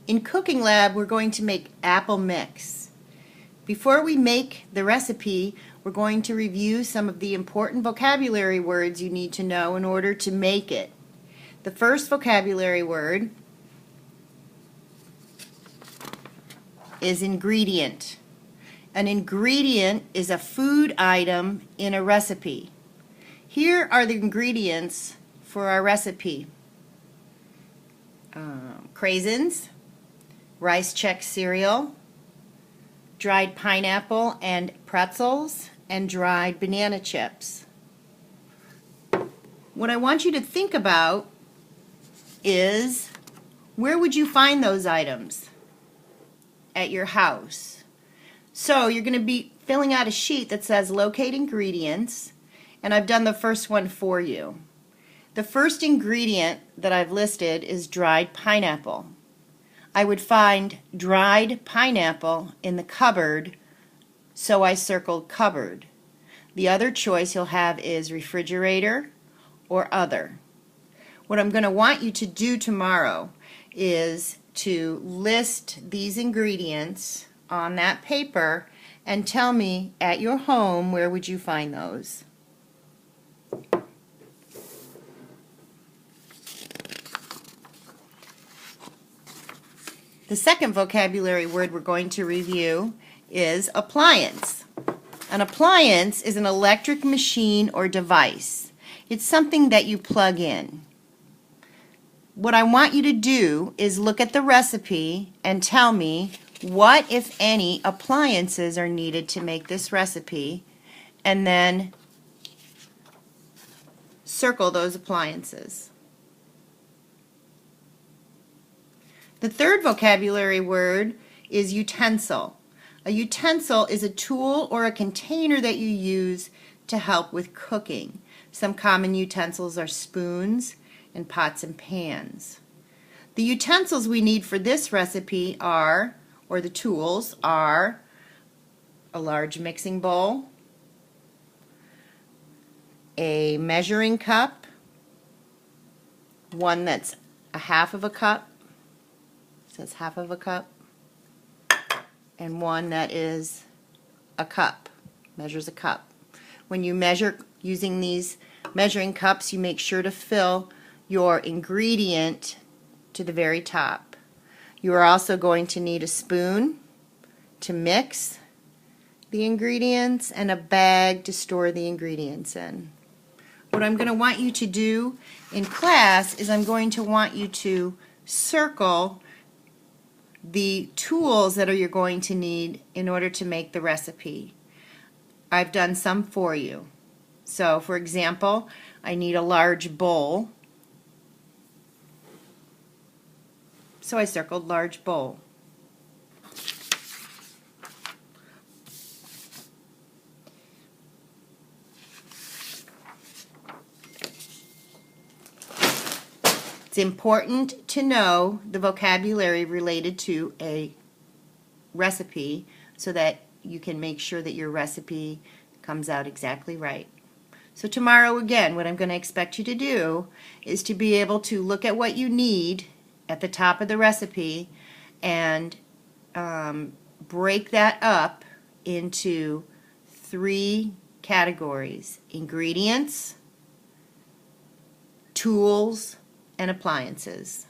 In Cooking Lab, we're going to make apple mix. Before we make the recipe, we're going to review some of the important vocabulary words you need to know in order to make it. The first vocabulary word is ingredient. An ingredient is a food item in a recipe. Here are the ingredients for our recipe. Craisins, Rice Chex cereal, dried pineapple and pretzels, and dried banana chips. What I want you to think about is, where would you find those items? At your house. So you're going to be filling out a sheet that says locate ingredients, and I've done the first one for you. The first ingredient that I've listed is dried pineapple. I would find dried pineapple in the cupboard, so I circled cupboard. The other choice you'll have is refrigerator or other. What I'm going to want you to do tomorrow is to list these ingredients on that paper and tell me at your home where would you find those. The second vocabulary word we're going to review is appliance. An appliance is an electric machine or device. It's something that you plug in. What I want you to do is look at the recipe and tell me what, if any, appliances are needed to make this recipe, and then circle those appliances. The third vocabulary word is utensil. A utensil is a tool or a container that you use to help with cooking. Some common utensils are spoons and pots and pans. The utensils we need for this recipe are, or the tools are, a large mixing bowl, a measuring cup, one that's a half of a cup, says half of a cup, and one that is a cup, measures a cup. When you measure using these measuring cups, you make sure to fill your ingredient to the very top. You are also going to need a spoon to mix the ingredients and a bag to store the ingredients in. What I'm going to want you to do in class is I'm going to want you to circle the tools that you're going to need in order to make the recipe. I've done some for you. So, for example, I need a large bowl. So I circled large bowl. It's important to know the vocabulary related to a recipe so that you can make sure that your recipe comes out exactly right. So tomorrow, again, what I'm going to expect you to do is to be able to look at what you need at the top of the recipe and break that up into 3 categories: ingredients, tools, and appliances.